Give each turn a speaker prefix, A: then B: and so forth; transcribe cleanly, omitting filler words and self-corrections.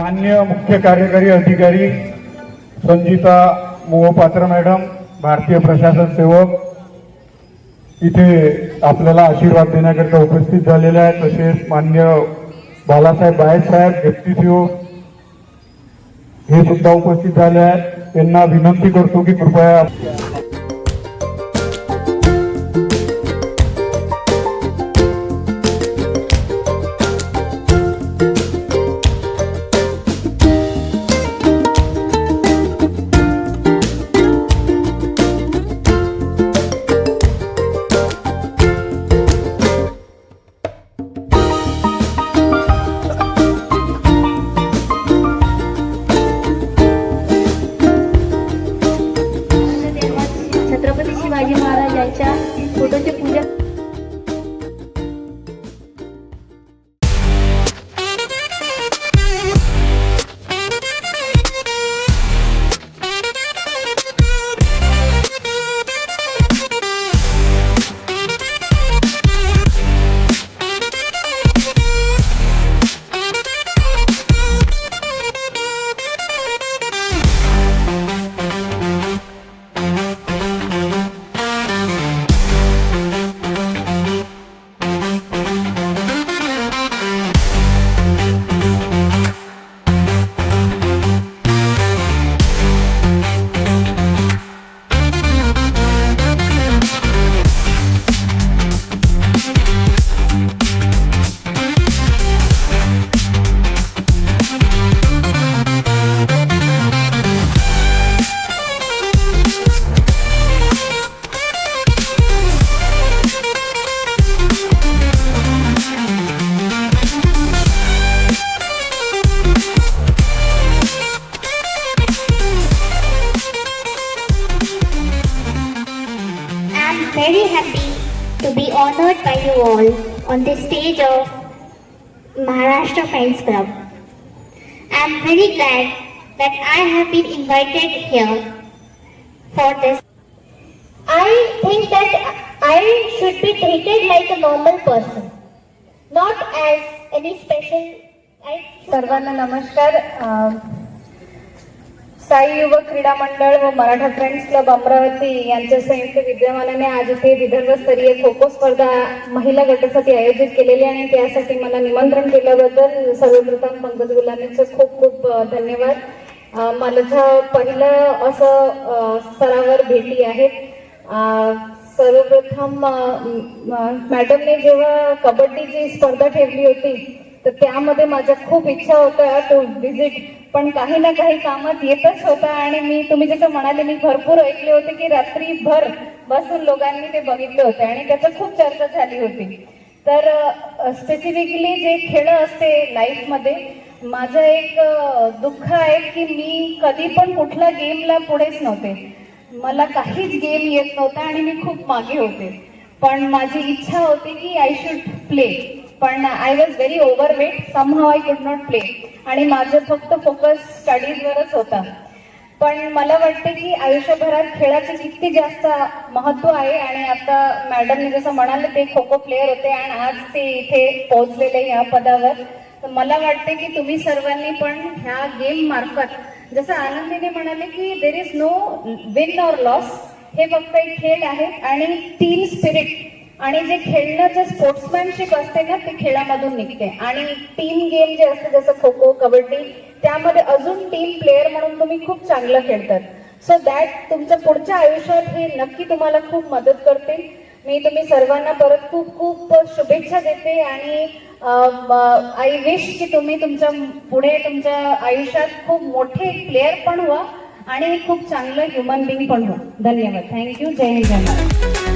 A: माननीय मुख्य कार्यकारी अधिकारी संजीता मोहोपात्र मॅडम, भारतीय प्रशासन सेवक इथे आपल्याला आशीर्वाद देण्याकरिता उपस्थित झालेले आहेत। तसेच माननीय बालासाहेब बायस साहेब डेप्टी सीओ हे सुद्धा उपस्थित झाले आहेत। त्यांना विनंती करतो की कृपया
B: छत्रपती शिवाजी महाराज यांच्या फोटोचे पूजा very happy to be honored by you all on the stage of Maharashtra Friends Club. I am very glad that I have been invited here for this. I think that I should be treated like a normal person, not as any special.
C: सर्वांना नमस्कार। साई युवक क्रीडा मंडळ व Maratha friends club Amravati यांच्या संयुक्त विद्यमानाने आज इथे विदर्भस्तरीय खो खो स्पर्धा महिला गटासाठी आयोजित केलेली आणि त्यासाठी मला निमंत्रण केल्याबद्दल सर्वप्रथम पंकज गुलामींचे खूप खूप धन्यवाद। माझं पहिलं असं स्तरावर भेटी आहेत। सर्वप्रथम मॅडमने जेव्हा कबड्डीची स्पर्धा ठेवली होती तर त्यामध्ये माझ्या खूप इच्छा होत्या टू विजिट, पण काही ना काही कामात येतच होता आणि मी तुम्ही जसं म्हणाले मी भरपूर ऐकले होते की रात्रीभर बसून लोकांनी ते बघितले होते आणि त्याचं खूप चर्चा झाली होती। तर स्पेसिफिकली जे खेळ असते लाईफमध्ये माझं एक दुःख आहे की मी कधी पण कुठल्या गेमला पुढेच नव्हते, मला काहीच गेम येत नव्हता आणि मी खूप मागे होते, पण माझी इच्छा होती की आय शुड प्ले, पण I was very overweight, somehow I could not play आणि माझं फक्त फोकस स्टडीजवरच होता। पण मला वाटते की आयुष्यभरात खेळाचे किती जास्त महत्व आहे आणि आता मॅडमने जसं म्हणाले ते खो खो प्लेअर होते आणि आज ते इथे पोहोचलेले या पदावर। तर मला वाटते की तुम्ही सर्वांनी पण ह्या गेम मार्फत जसं आनंदीने म्हणाले की there is no win or loss, हे फक्त एक खेळ आहे आणि टीम स्पिरिट आणि जे खेळण्याचं स्पोर्ट्समॅनशिप असते ना ते खेळामधून निघते आणि टीम गेम जे असते जसं खो खो कबड्डी त्यामध्ये अजून टीम प्लेअर म्हणून तुम्ही खूप चांगलं खेळतात। सो दॅट तुमच्या पुढच्या आयुष्यात हे नक्की तुम्हाला खूप मदत करते। मी तुम्ही सर्वांना परत खूप खूप शुभेच्छा देते आणि आय विश की तुम्ही तुमच्या पुढे तुमच्या आयुष्यात खूप मोठे प्लेअर पण व्हा आणि खूप चांगलं ह्युमन बिंग पण व्हा। धन्यवाद। थँक्यू। जय हिंद।